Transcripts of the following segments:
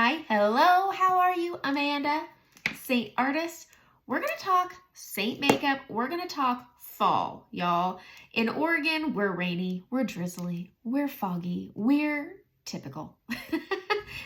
Hi, hello, how are you? Amanda, Seint Artist. We're going to talk Seint Makeup. We're going to talk fall, y'all. In Oregon, we're rainy, we're drizzly, we're foggy, we're typical.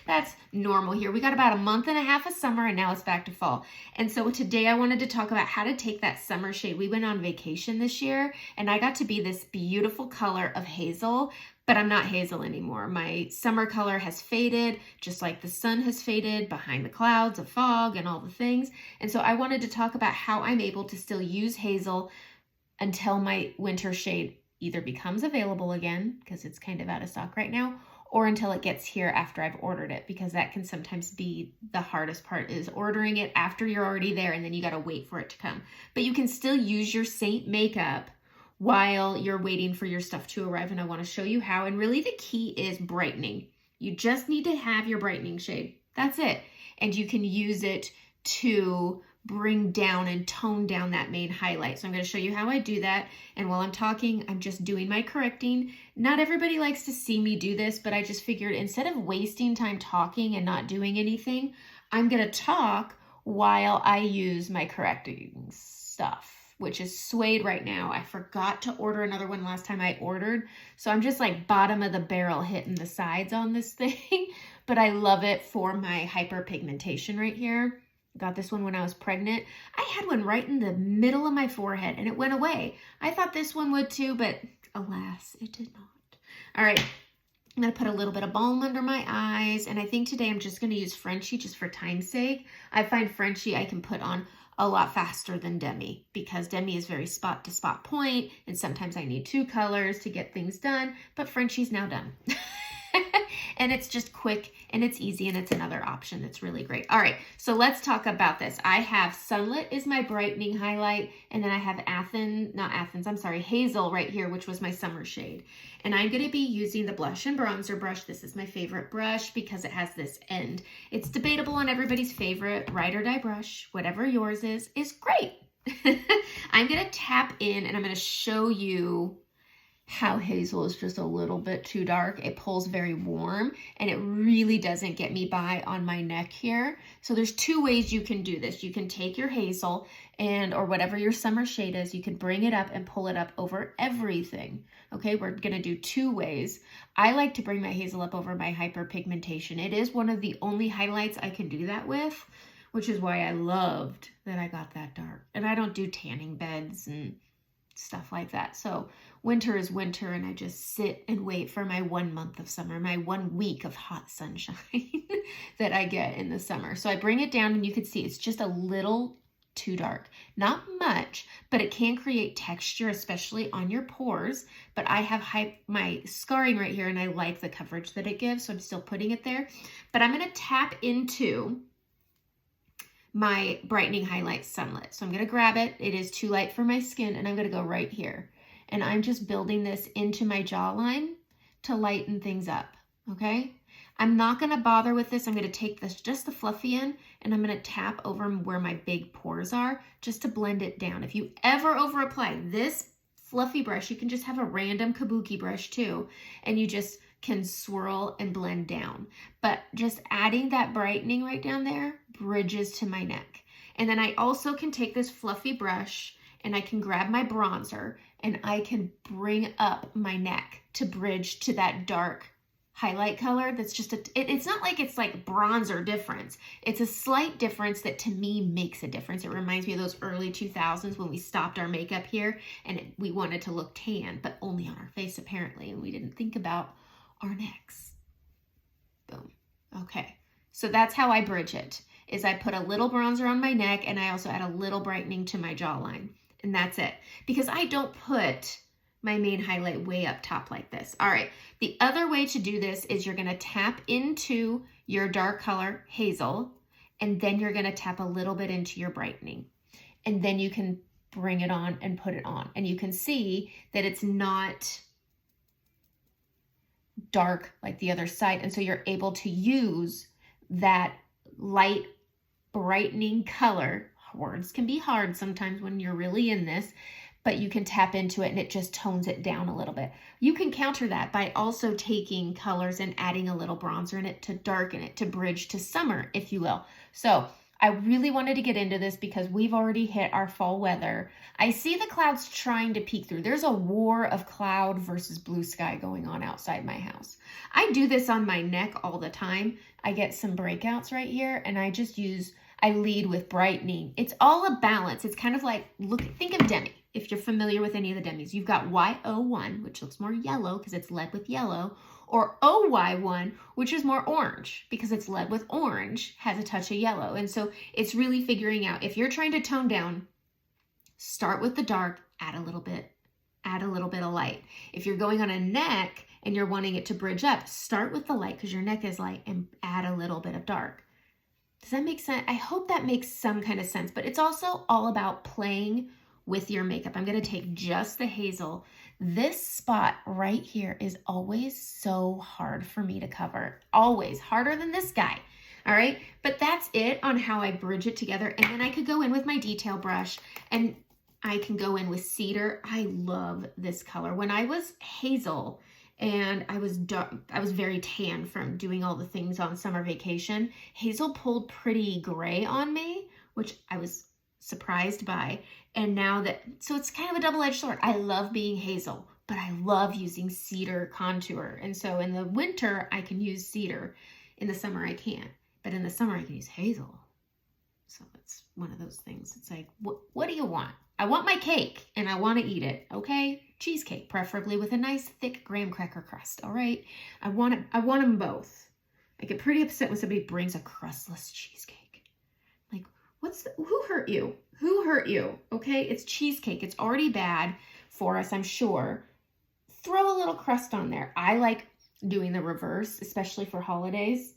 That's normal here. We got about a month and a half of summer and now it's back to fall. And so today I wanted to talk about how to take that summer shade. We went on vacation this year and I got to be this beautiful color of hazel, but I'm not hazel anymore. My summer color has faded, just like the sun has faded behind the clouds of fog and all the things. And so I wanted to talk about how I'm able to still use hazel until my winter shade either becomes available again, because it's kind of out of stock right now, or until it gets here after I've ordered it, because that can sometimes be the hardest part, is ordering it after you're already there and then you got to wait for it to come. But you can still use your Seint Makeup while you're waiting for your stuff to arrive, and I want to show you how. And really the key is brightening. You just need to have your brightening shade. That's it. And you can use it to bring down and tone down that main highlight. So I'm going to show you how I do that. And while I'm talking, I'm just doing my correcting. Not everybody likes to see me do this, but I just figured instead of wasting time talking and not doing anything, I'm going to talk while I use my correcting stuff, which is suede right now. I forgot to order another one last time I ordered. So I'm just like bottom of the barrel hitting the sides on this thing, but I love it for my hyperpigmentation right here. Got this one when I was pregnant. I had one right in the middle of my forehead and it went away. I thought this one would too, but alas, it did not. All right, I'm gonna put a little bit of balm under my eyes, and I think today I'm just gonna use Frenchie just for time's sake. I find Frenchie I can put on a lot faster than Demi, because Demi is very spot to spot point, and sometimes I need two colors to get things done, but Frenchie's now done. And it's just quick and it's easy, and it's another option that's really great. All right, so let's talk about this. I have Sunlit is my brightening highlight, and then I have Hazel right here, which was my summer shade. And I'm gonna be using the blush and bronzer brush. This is my favorite brush because it has this end. It's debatable on everybody's favorite. Ride or die brush, whatever yours is great. I'm gonna tap in and I'm gonna show you how hazel is just a little bit too dark. It pulls very warm and it really doesn't get me by on my neck here. So there's two ways you can do this. You can take your hazel or whatever your summer shade is, you can bring it up and pull it up over everything. Okay, we're gonna do two ways. I like to bring my hazel up over my hyperpigmentation. It is one of the only highlights I can do that with, which is why I loved that I got that dark. And I don't do tanning beds and stuff like that. So winter is winter, and I just sit and wait for my 1 month of summer, my 1 week of hot sunshine that I get in the summer. So I bring it down and you can see it's just a little too dark. Not much, but it can create texture, especially on your pores. But I have my scarring right here and I like the coverage that it gives, so I'm still putting it there. But I'm gonna tap into my brightening highlight Sunlit. So I'm gonna grab it. It is too light for my skin, and I'm gonna go right here. And I'm just building this into my jawline to lighten things up, okay? I'm not gonna bother with this. I'm gonna take this, just the fluffy end, and I'm gonna tap over where my big pores are just to blend it down. If you ever over apply this fluffy brush, you can just have a random kabuki brush too, and you just can swirl and blend down. But just adding that brightening right down there bridges to my neck. And then I also can take this fluffy brush and I can grab my bronzer and I can bring up my neck to bridge to that dark highlight color. That's just it's not like it's like bronzer difference. It's a slight difference that to me makes a difference. It reminds me of those early 2000s when we stopped our makeup here and we wanted to look tan, but only on our face apparently, and we didn't think about our necks. Boom. Okay, so that's how I bridge it, is I put a little bronzer on my neck and I also add a little brightening to my jawline, and that's it, because I don't put my main highlight way up top like this. All right, the other way to do this is you're gonna tap into your dark color hazel, and then you're gonna tap a little bit into your brightening, and then you can bring it on and put it on, and you can see that it's not dark like the other side, and so you're able to use that light brightening color. Words can be hard sometimes when you're really in this, but you can tap into it and it just tones it down a little bit. You can counter that by also taking colors and adding a little bronzer in it to darken it, to bridge to summer, if you will. So I really wanted to get into this because we've already hit our fall weather. I see the clouds trying to peek through. There's a war of cloud versus blue sky going on outside my house. I do this on my neck all the time. I get some breakouts right here and I lead with brightening. It's all a balance. It's kind of like, think of Demi. If you're familiar with any of the Demis, you've got Y01, which looks more yellow because it's led with yellow, or OY1, which is more orange because it's led with orange, has a touch of yellow. And so it's really figuring out, if you're trying to tone down, start with the dark, add a little bit of light. If you're going on a neck and you're wanting it to bridge up, start with the light because your neck is light and add a little bit of dark. Does that make sense? I hope that makes some kind of sense, but it's also all about playing with your makeup. I'm going to take just the hazel. This spot right here is always so hard for me to cover. Always harder than this guy. All right. But that's it on how I bridge it together. And then I could go in with my detail brush and I can go in with cedar. I love this color. When I was hazel and I was very tan from doing all the things on summer vacation, hazel pulled pretty gray on me, which I was surprised by. And now so it's kind of a double-edged sword. I love being hazel, but I love using cedar contour. And so in the winter, I can use cedar. In the summer, I can't. But in the summer, I can use hazel. So it's one of those things. It's like, what do you want? I want my cake and I want to eat it. Okay? Cheesecake, preferably with a nice thick graham cracker crust. All right? I want them both. I get pretty upset when somebody brings a crustless cheesecake. Like, who hurt you? Who hurt you? Okay, it's cheesecake. It's already bad for us, I'm sure. Throw a little crust on there. I like doing the reverse, especially for holidays.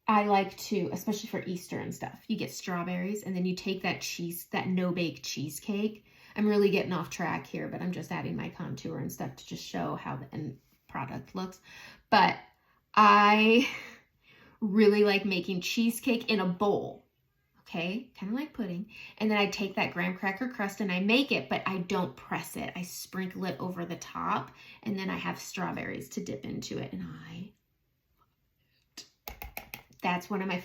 I like to, especially for Easter and stuff. You get strawberries and then you take that no-bake cheesecake. I'm really getting off track here, but I'm just adding my contour and stuff to just show how the end product looks. But I really like making cheesecake in a bowl. Okay, kind of like pudding. And then I take that graham cracker crust and I make it, but I don't press it. I sprinkle it over the top and then I have strawberries to dip into it. And that's one of my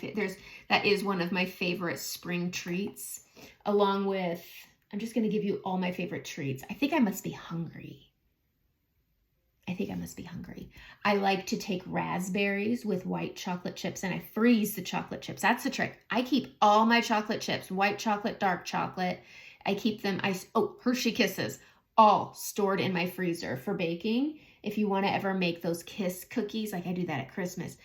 that is one of my favorite spring treats, along with, I'm just going to give you all my favorite treats. I think I must be hungry. I like to take raspberries with white chocolate chips and I freeze the chocolate chips. That's the trick. I keep all my chocolate chips, white chocolate, dark chocolate. I keep them, Hershey Kisses, all stored in my freezer for baking. If you want to ever make those Kiss cookies, like I do that at Christmas,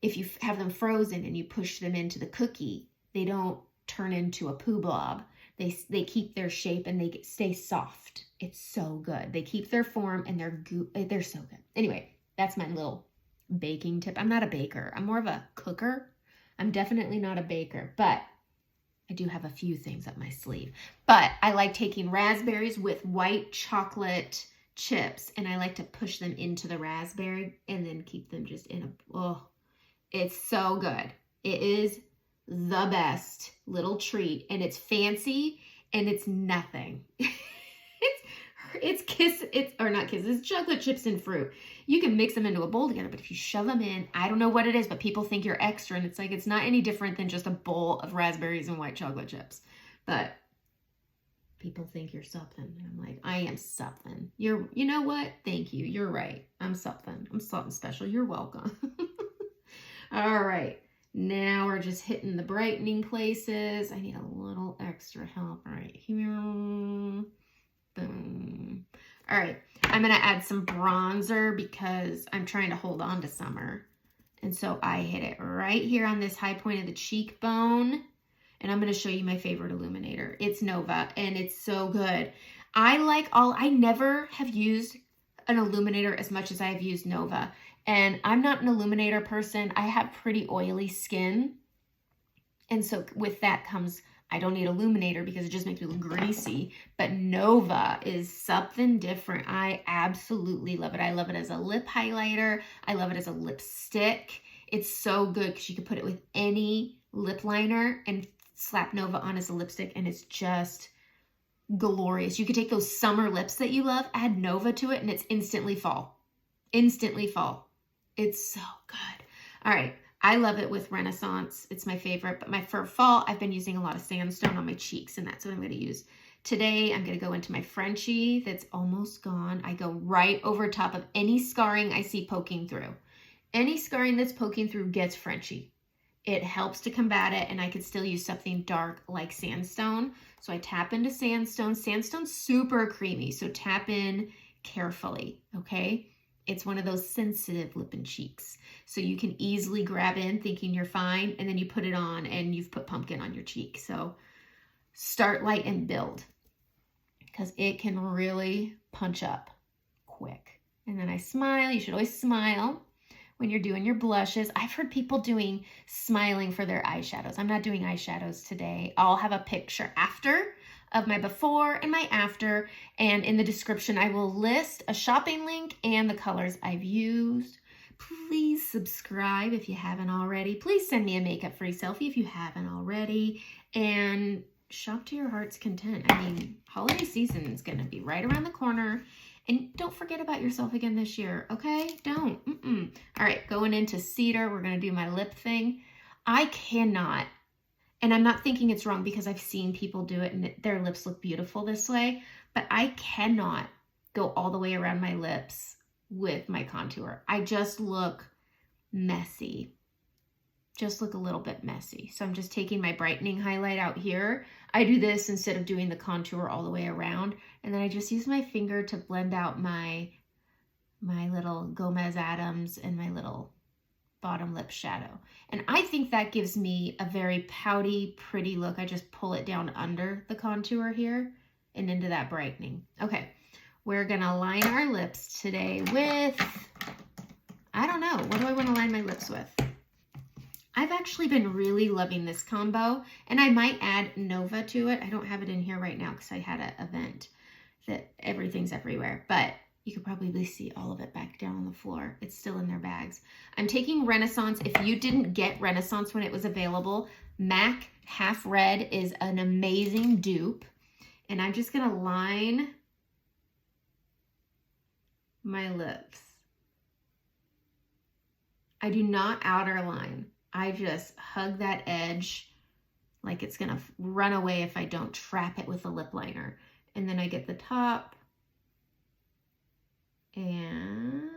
if you have them frozen and you push them into the cookie, they don't turn into a poo blob. They keep their shape and they stay soft. It's so good. They keep their form and they're so good. Anyway, that's my little baking tip. I'm not a baker. I'm more of a cooker. I'm definitely not a baker, but I do have a few things up my sleeve. But I like taking raspberries with white chocolate chips and I like to push them into the raspberry and then keep them just in it's so good. It is the best little treat and it's fancy and it's nothing. It's chocolate chips and fruit. You can mix them into a bowl together, but if you shove them in, I don't know what it is, but people think you're extra and it's like, it's not any different than just a bowl of raspberries and white chocolate chips. But people think you're something. And I'm like, I am something. You know what? Thank you. You're right. I'm something. I'm something special. You're welcome. All right. Now we're just hitting the brightening places. I need a little extra help right here. Boom. All right. I'm going to add some bronzer because I'm trying to hold on to summer. And so I hit it right here on this high point of the cheekbone. And I'm going to show you my favorite illuminator. It's Nova and it's so good. I never have used an illuminator as much as I have used Nova. And I'm not an illuminator person. I have pretty oily skin. And so with that comes, I don't need illuminator because it just makes me look greasy. But Nova is something different. I absolutely love it. I love it as a lip highlighter. I love it as a lipstick. It's so good because you can put it with any lip liner and slap Nova on as a lipstick. And it's just glorious. You could take those summer lips that you love, add Nova to it, and it's instantly fall. Instantly fall. It's so good. All right. I love it with Renaissance. It's my favorite. But for fall, I've been using a lot of sandstone on my cheeks, and that's what I'm going to use. Today, I'm going to go into my Frenchie that's almost gone. I go right over top of any scarring I see poking through. Any scarring that's poking through gets Frenchie. It helps to combat it, and I could still use something dark like sandstone. So I tap into sandstone. Sandstone's super creamy, so tap in carefully, okay? It's one of those sensitive lip and cheeks. So you can easily grab in thinking you're fine, and then you put it on and you've put pumpkin on your cheek. So start light and build, because it can really punch up quick. And then I smile. You should always smile when you're doing your blushes. I've heard people doing smiling for their eyeshadows. I'm not doing eyeshadows today. I'll have a picture after of my before and my after, and in the description I will list a shopping link and the colors I've used. Please subscribe if you haven't already. Please send me a makeup free selfie if you haven't already, and shop to your heart's content. I mean, holiday season is going to be right around the corner. And don't forget about yourself again this year, okay? Don't. All right, going into Cedar, we're going to do my lip thing. I cannot, and I'm not thinking it's wrong because I've seen people do it and their lips look beautiful this way, but I cannot go all the way around my lips with my contour. I just look messy. Just look a little bit messy. So I'm just taking my brightening highlight out here. I do this instead of doing the contour all the way around. And then I just use my finger to blend out my little Gomez Adams and my little bottom lip shadow. And I think that gives me a very pouty, pretty look. I just pull it down under the contour here and into that brightening. Okay, we're gonna line our lips today with, I don't know, what do I wanna line my lips with? I've actually been really loving this combo, and I might add Nova to it. I don't have it in here right now because I had an event that everything's everywhere, but you could probably see all of it back down on the floor. It's still in their bags. I'm taking Renaissance. If you didn't get Renaissance when it was available, MAC Half Red is an amazing dupe, and I'm just gonna line my lips. I do not outer line. I just hug that edge like it's gonna run away if I don't trap it with a lip liner. And then I get the top, and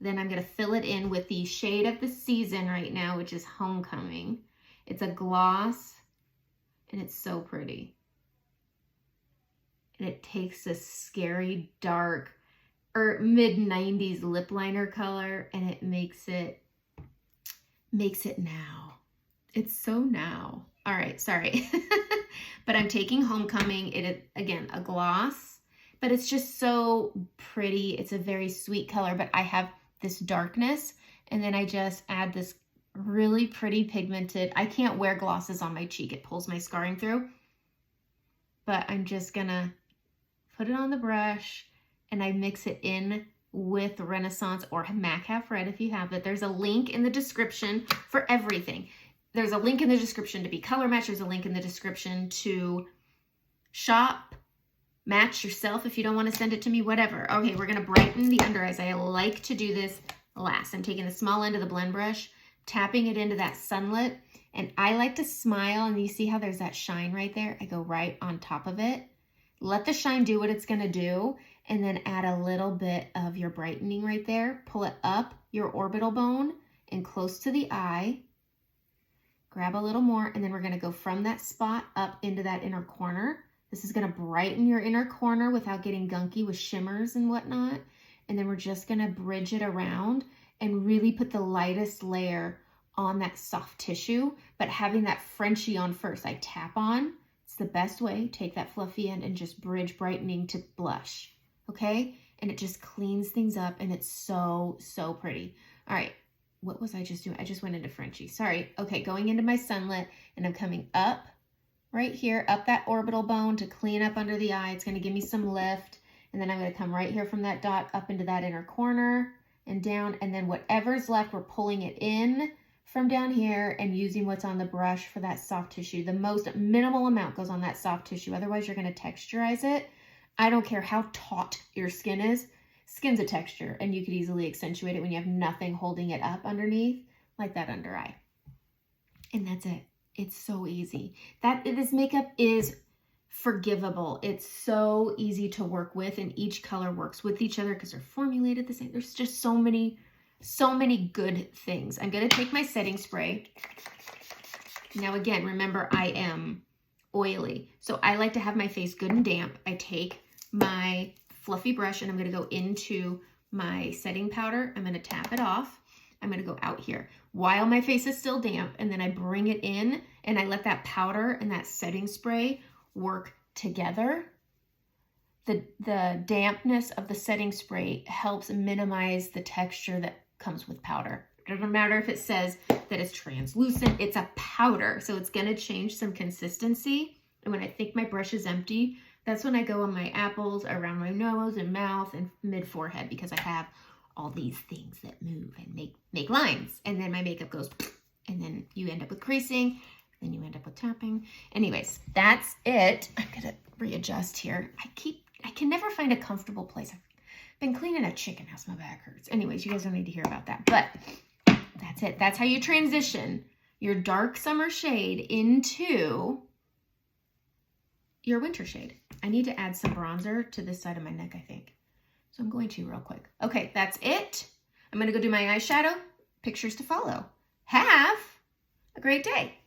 then I'm gonna fill it in with the shade of the season right now, which is Homecoming. It's a gloss, and it's so pretty. And it takes this scary dark or mid-90s lip liner color, and it makes it now. It's so now. All right, sorry. But I'm taking Homecoming. It is, again, a gloss, but it's just so pretty. It's a very sweet color, but I have this darkness, and then I just add this really pretty pigmented. I can't wear glosses on my cheek. It pulls my scarring through, but I'm just gonna put it on the brush, and I mix it in with Renaissance or MAC Half Red if you have it. There's a link in the description for everything. There's a link in the description to be color match. There's a link in the description to shop, match yourself if you don't want to send it to me, whatever. Okay, we're going to brighten the under eyes. I like to do this last. I'm taking the small end of the blend brush, tapping it into that sunlit, and I like to smile, and you see how there's that shine right there? I go right on top of it. Let the shine do what it's going to do, and then add a little bit of your brightening right there. Pull it up your orbital bone and close to the eye. Grab a little more, and then we're going to go from that spot up into that inner corner. This is going to brighten your inner corner without getting gunky with shimmers and whatnot. And then we're just going to bridge it around and really put the lightest layer on that soft tissue, but having that Frenchie on first. I tap on. It's the best way. Take that fluffy end and just bridge brightening to blush. Okay? And it just cleans things up, and it's so, so pretty. All right. What was I just doing? I just went into Frenchie. Sorry. Okay, going into my sunlit, and I'm coming up right here, up that orbital bone to clean up under the eye. It's going to give me some lift. And then I'm going to come right here from that dot up into that inner corner and down. And then whatever's left, we're pulling it in from down here and using what's on the brush for that soft tissue. The most minimal amount goes on that soft tissue. Otherwise, you're going to texturize it. I don't care how taut your skin is. Skin's a texture, and you could easily accentuate it when you have nothing holding it up underneath, like that under eye. And that's it. It's so easy. This makeup is forgivable. It's so easy to work with, and each color works with each other because they're formulated the same. There's just so many good things. I'm going to take my setting spray. Now again, remember I am oily, so I like to have my face good and damp. I take my fluffy brush and I'm going to go into my setting powder. I'm going to tap it off. I'm going to go out here while my face is still damp, and then I bring it in and I let that powder and that setting spray work together. The dampness of the setting spray helps minimize the texture that comes with powder. It doesn't matter if it says that it's translucent, it's a powder, so it's going to change some consistency. And when I think my brush is empty, that's when I go on my apples, around my nose and mouth and mid forehead, because I have all these things that move and make lines. And then my makeup goes, and then you end up with creasing, then you end up with tapping. Anyways, that's it. I'm gonna readjust here. I can never find a comfortable place. I've been cleaning a chicken house, my back hurts. Anyways, you guys don't need to hear about that, but that's it. That's how you transition your dark summer shade into your winter shade. I need to add some bronzer to this side of my neck, I think. So I'm going to real quick. Okay, that's it. I'm gonna go do my eyeshadow. Pictures to follow. Have a great day.